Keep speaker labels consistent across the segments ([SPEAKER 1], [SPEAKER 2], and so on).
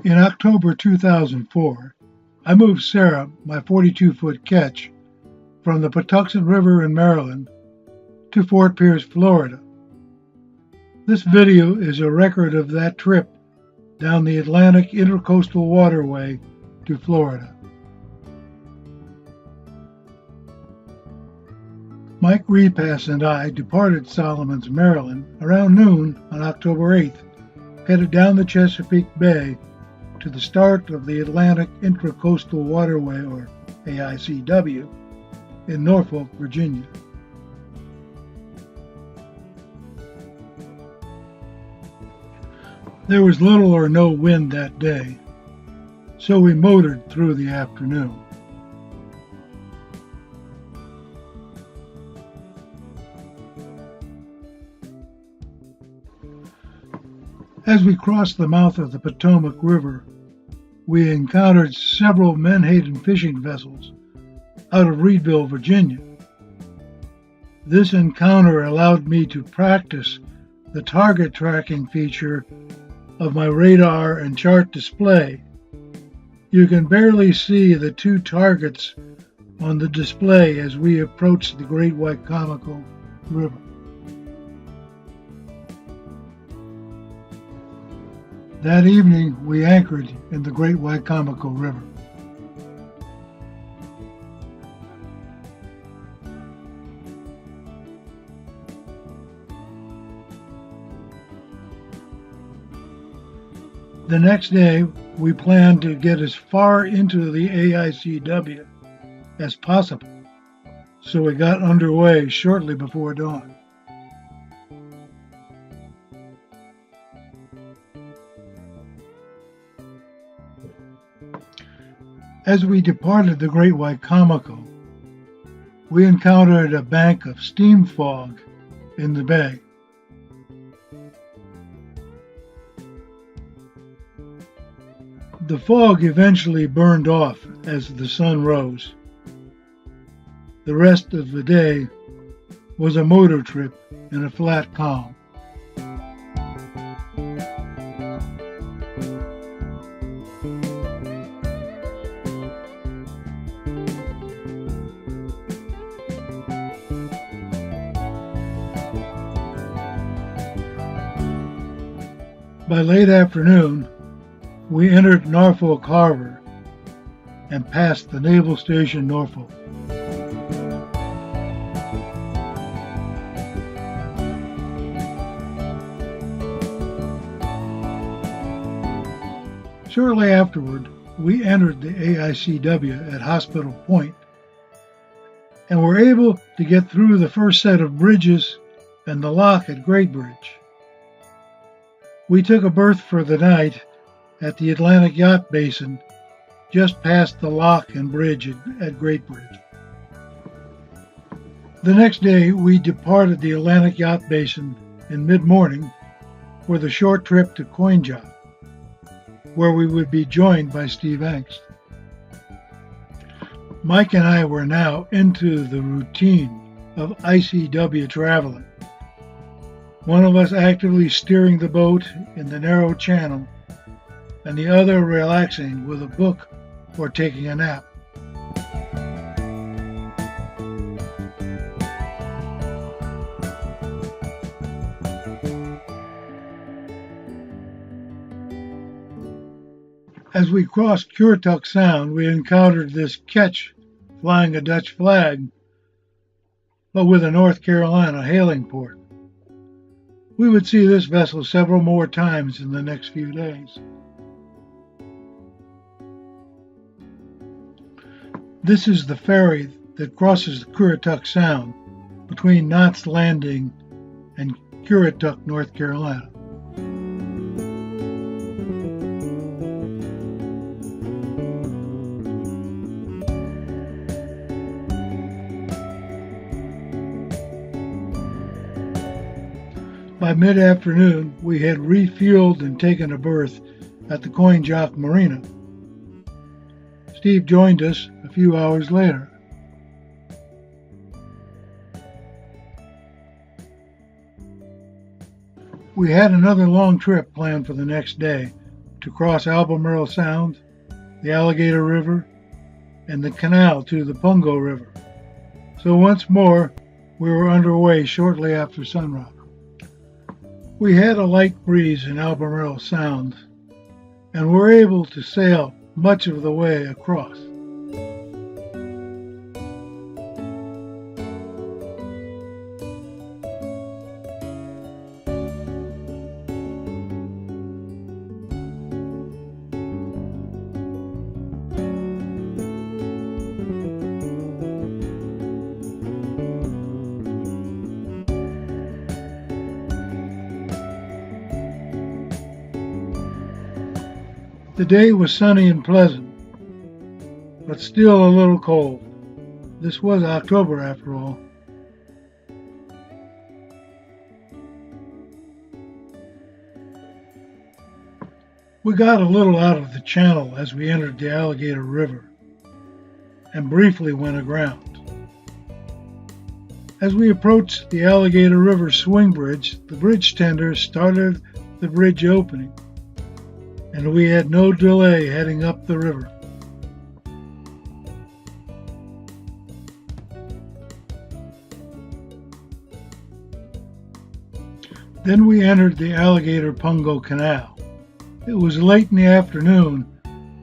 [SPEAKER 1] In October 2004, I moved Sarah, my 42-foot ketch, from the Patuxent River in Maryland to Fort Pierce, Florida. This video is a record of that trip down the Atlantic Intracoastal Waterway to Florida. Mike Repass and I departed Solomons, Maryland around noon on October 8th, headed down the Chesapeake Bay to the start of the Atlantic Intracoastal Waterway, or AICW, in Norfolk, Virginia. There was little or no wind that day, so we motored through the afternoon. As we crossed the mouth of the Potomac River, we encountered several Menhaden fishing vessels out of Reedville, Virginia. This encounter allowed me to practice the target tracking feature of my radar and chart display. You can barely see the two targets on the display as we approach the Great Wicomico River. That evening, we anchored in the Great Wicomico River. The next day, we planned to get as far into the AICW as possible, so we got underway shortly before dawn. As we departed the Great Wicomico, we encountered a bank of steam fog in the bay. The fog eventually burned off as the sun rose. The rest of the day was a motor trip in a flat calm. By late afternoon, we entered Norfolk Harbor and passed the Naval Station Norfolk. Shortly afterward, we entered the AICW at Hospital Point and were able to get through the first set of bridges and the lock at Great Bridge. We took a berth for the night at the Atlantic Yacht Basin, just past the lock and bridge at Great Bridge. The next day, we departed the Atlantic Yacht Basin in mid-morning for the short trip to Coinjock, where we would be joined by Steve Angst. Mike and I were now into the routine of ICW traveling, one of us actively steering the boat in the narrow channel, and the other relaxing with a book or taking a nap. As we crossed Currituck Sound, we encountered this ketch flying a Dutch flag, but with a North Carolina hailing port. We would see this vessel several more times in the next few days. This is the ferry that crosses Currituck Sound between Knott's Landing and Currituck, North Carolina. By mid-afternoon, we had refueled and taken a berth at the Coinjock Marina. Steve joined us a few hours later. We had another long trip planned for the next day, to cross Albemarle Sound, the Alligator River, and the canal to the Pungo River. So once more, we were underway shortly after sunrise. We had a light breeze in Albemarle Sound and were able to sail much of the way across. The day was sunny and pleasant, but still a little cold. This was October after all. We got a little out of the channel as we entered the Alligator River and briefly went aground. As we approached the Alligator River swing bridge, the bridge tender started the bridge opening, and we had no delay heading up the river. Then we entered the Alligator Pungo Canal. It was late in the afternoon,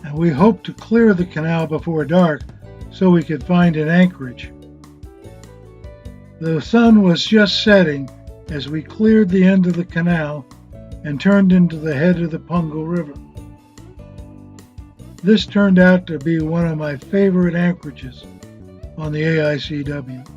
[SPEAKER 1] and we hoped to clear the canal before dark so we could find an anchorage. The sun was just setting as we cleared the end of the canal and turned into the head of the Pungo River. This turned out to be one of my favorite anchorages on the AICW.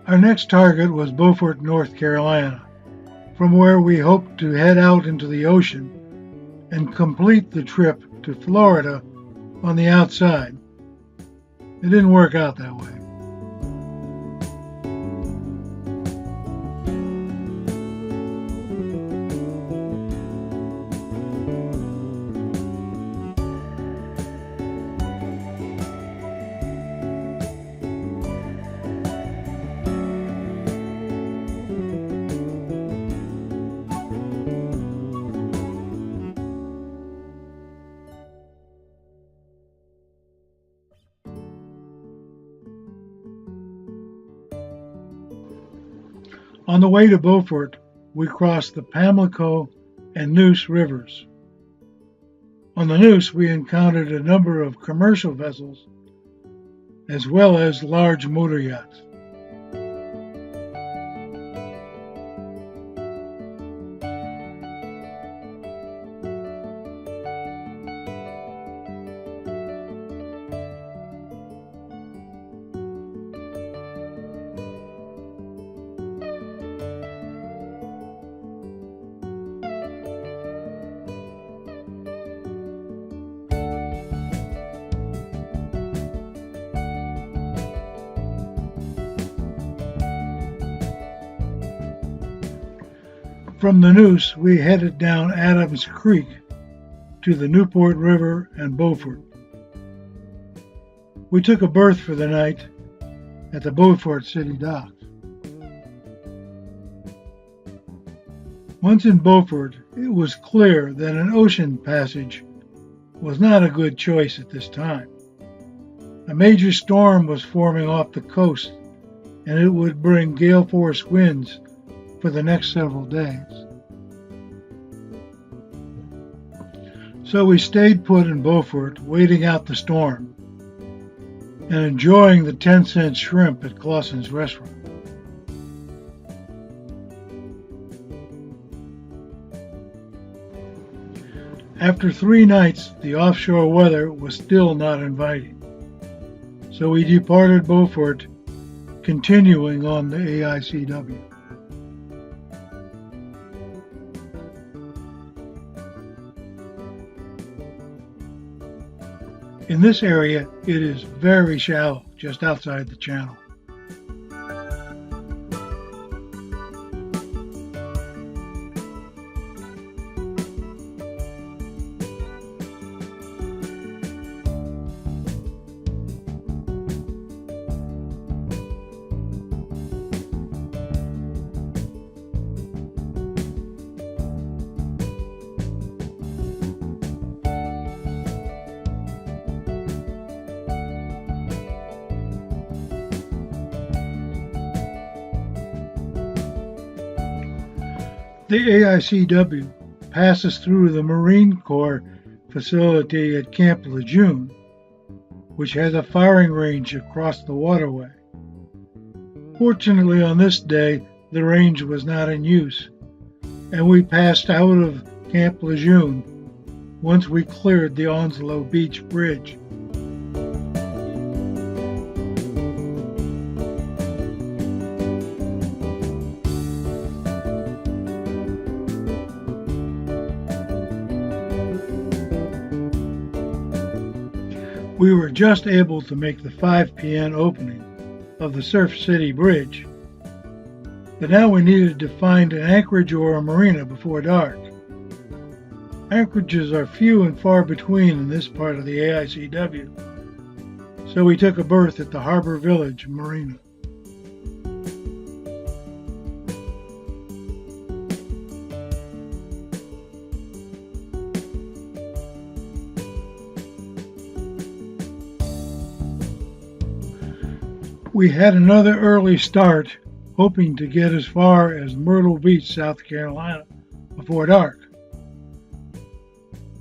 [SPEAKER 1] Our next target was Beaufort, North Carolina, from where we hoped to head out into the ocean and complete the trip to Florida on the outside. It didn't work out that way. On the way to Beaufort, we crossed the Pamlico and Neuse rivers. On the Neuse, we encountered a number of commercial vessels, as well as large motor yachts. From the Neuse, we headed down Adams Creek to the Newport River and Beaufort. We took a berth for the night at the Beaufort City docks. Once in Beaufort, it was clear that an ocean passage was not a good choice at this time. A major storm was forming off the coast, and it would bring gale force winds for the next several days. So we stayed put in Beaufort, waiting out the storm and enjoying the 10-cent shrimp at Clausen's restaurant. After 3 nights, the offshore weather was still not inviting, so we departed Beaufort, continuing on the AICW. In this area, it is very shallow, just outside the channel. The AICW passes through the Marine Corps facility at Camp Lejeune, which has a firing range across the Wateway. Fortunately, on this day, the range was not in use, and we passed out of Camp Lejeune once we cleared the Onslow Beach Bridge. We were just able to make the 5 p.m. opening of the Surf City Bridge, but now we needed to find an anchorage or a marina before dark. Anchorages are few and far between in this part of the AICW, so we took a berth at the Harbor Village Marina. We had another early start, hoping to get as far as Myrtle Beach, South Carolina, before dark.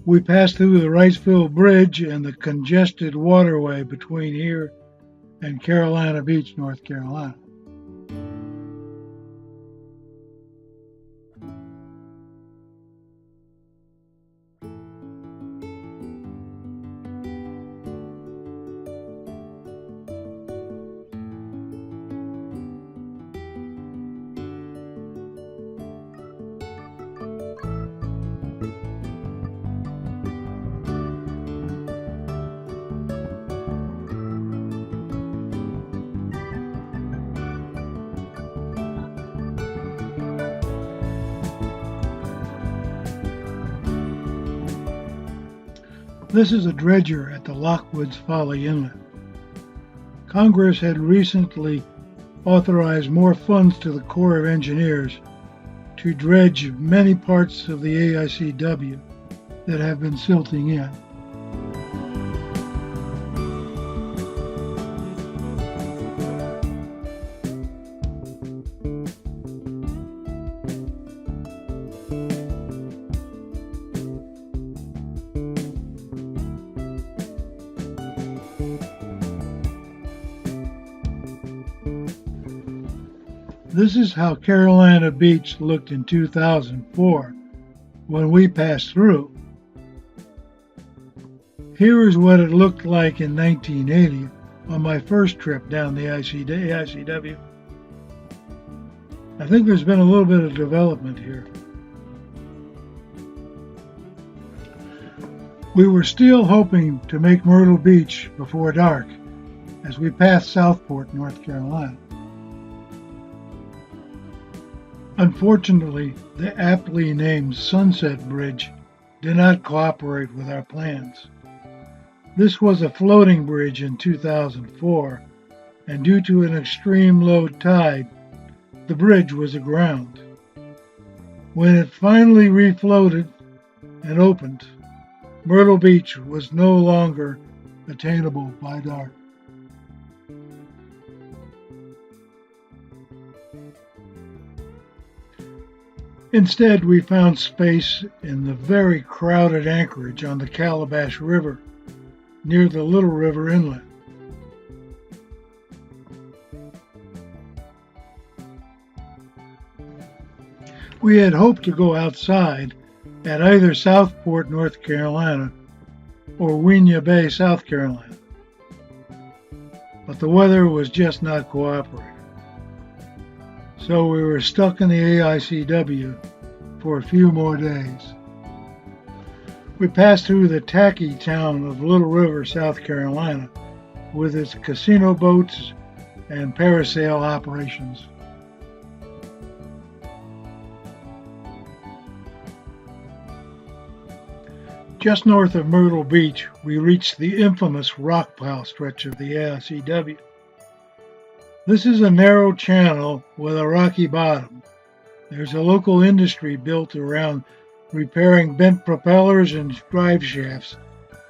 [SPEAKER 1] We passed through the Wrightsville Bridge and the congested waterway between here and Carolina Beach, North Carolina. This is a dredger at the Lockwoods Folly Inlet. Congress had recently authorized more funds to the Corps of Engineers to dredge many parts of the AICW that have been silting in. This is how Carolina Beach looked in 2004 when we passed through. Here is what it looked like in 1980 on my first trip down the AICW. I think there's been a little bit of development here. We were still hoping to make Myrtle Beach before dark as we passed Southport, North Carolina. Unfortunately, the aptly named Sunset Bridge did not cooperate with our plans. This was a floating bridge in 2004, and due to an extreme low tide, the bridge was aground. When it finally refloated and opened, Myrtle Beach was no longer attainable by dark. Instead, we found space in the very crowded anchorage on the Calabash River, near the Little River Inlet. We had hoped to go outside at either Southport, North Carolina, or Winyah Bay, South Carolina, but the weather was just not cooperating. So we were stuck in the AICW for a few more days. We passed through the tacky town of Little River, South Carolina, with its casino boats and parasail operations. Just north of Myrtle Beach, we reached the infamous rock pile stretch of the AICW. This is a narrow channel with a rocky bottom. There's a local industry built around repairing bent propellers and drive shafts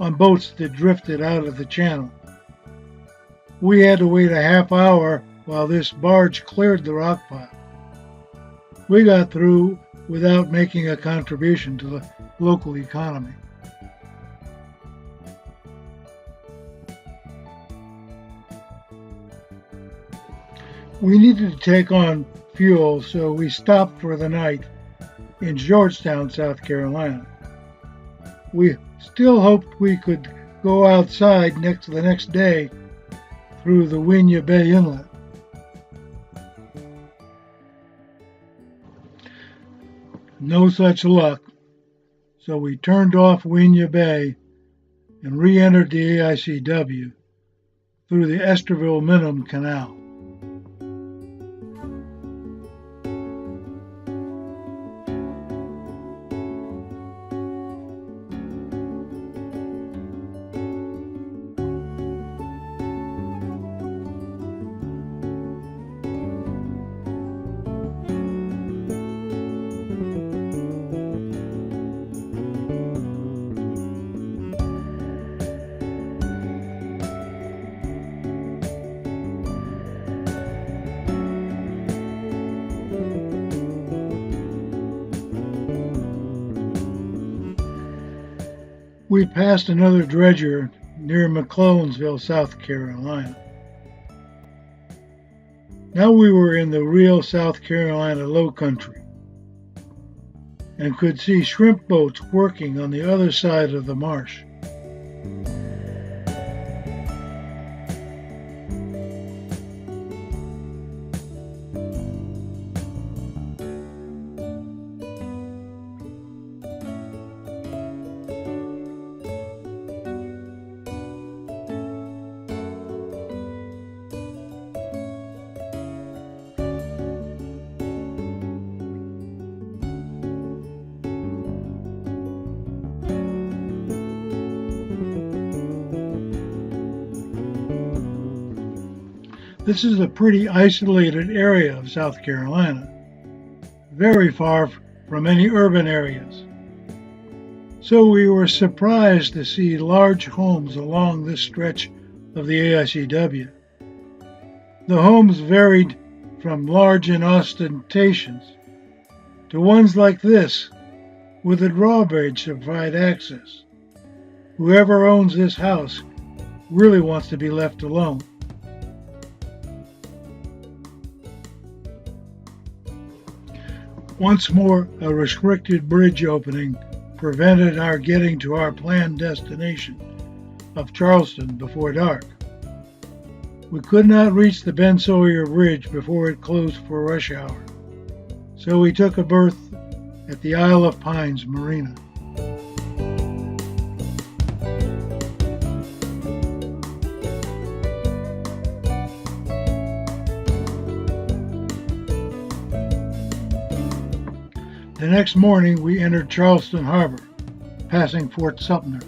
[SPEAKER 1] on boats that drifted out of the channel. We had to wait a half hour while this barge cleared the rock pile. We got through without making a contribution to the local economy. We needed to take on fuel, so we stopped for the night in Georgetown, South Carolina. We still hoped we could go outside the next day through the Wateway Bay Inlet. No such luck, so we turned off Wateway Bay and re-entered the AICW through the Estherville-Minim Canal. We passed another dredger near McClonesville, South Carolina. Now we were in the real South Carolina low country and could see shrimp boats working on the other side of the marsh. This is a pretty isolated area of South Carolina, very far from any urban areas. So we were surprised to see large homes along this stretch of the AICW. The homes varied from large and ostentatious to ones like this, with a drawbridge to provide access. Whoever owns this house really wants to be left alone. Once more, a restricted bridge opening prevented our getting to our planned destination of Charleston before dark. We could not reach the Ben Sawyer Bridge before it closed for rush hour, so we took a berth at the Isle of Pines Marina. The next morning, we entered Charleston Harbor, passing Fort Sumter.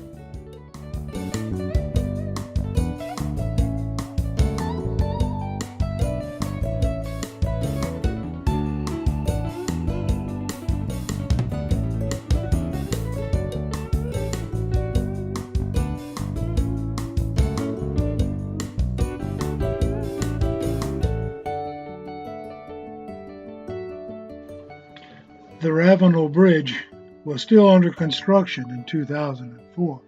[SPEAKER 1] The Ravenel Bridge was still under construction in 2004.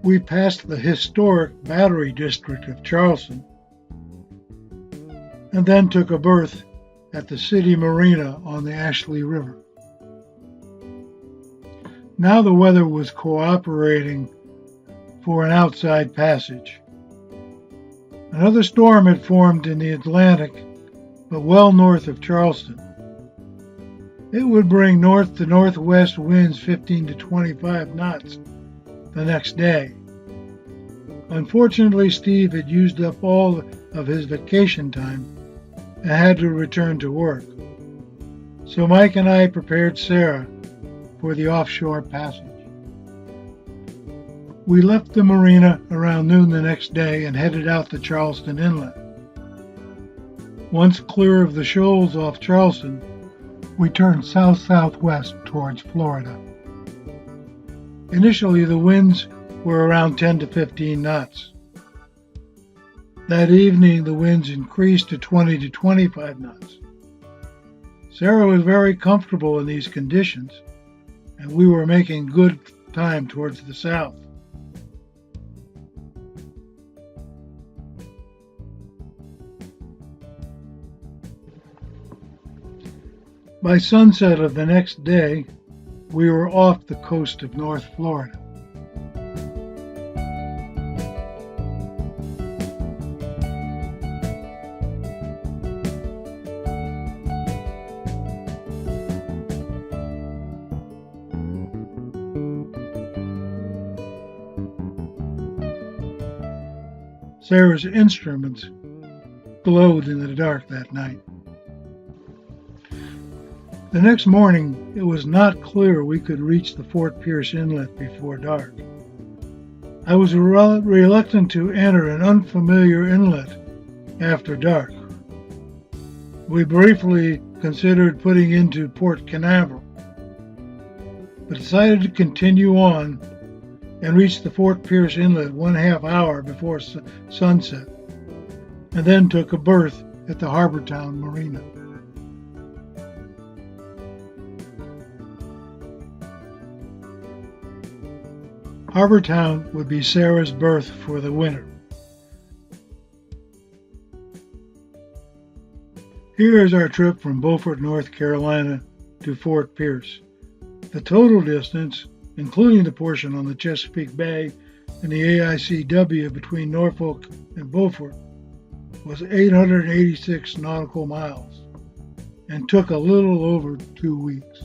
[SPEAKER 1] We passed the historic Battery District of Charleston and then took a berth at the city marina on the Ashley River. Now the weather was cooperating for an outside passage. Another storm had formed in the Atlantic, but well north of Charleston. It would bring north to northwest winds 15 to 25 knots the next day. Unfortunately, Steve had used up all of his vacation time and had to return to work. So Mike and I prepared Sarah for the offshore passage. We left the marina around noon the next day and headed out to Charleston Inlet. Once clear of the shoals off Charleston, we turned south-southwest towards Florida. Initially, the winds were around 10 to 15 knots. That evening, the winds increased to 20 to 25 knots. Sarah was very comfortable in these conditions, and we were making good time towards the south. By sunset of the next day, we were off the coast of North Florida. Sarah's instruments glowed in the dark that night. The next morning, it was not clear we could reach the Fort Pierce Inlet before dark. I was reluctant to enter an unfamiliar inlet after dark. We briefly considered putting into Port Canaveral, but decided to continue on and reach the Fort Pierce Inlet 1/2 hour before sunset, and then took a berth at the Harbortown Marina. Harbortown would be Sarah's berth for the winter. Here is our trip from Beaufort, North Carolina to Fort Pierce. The total distance, including the portion on the Chesapeake Bay and the AICW between Norfolk and Beaufort, was 886 nautical miles and took a little over 2 weeks.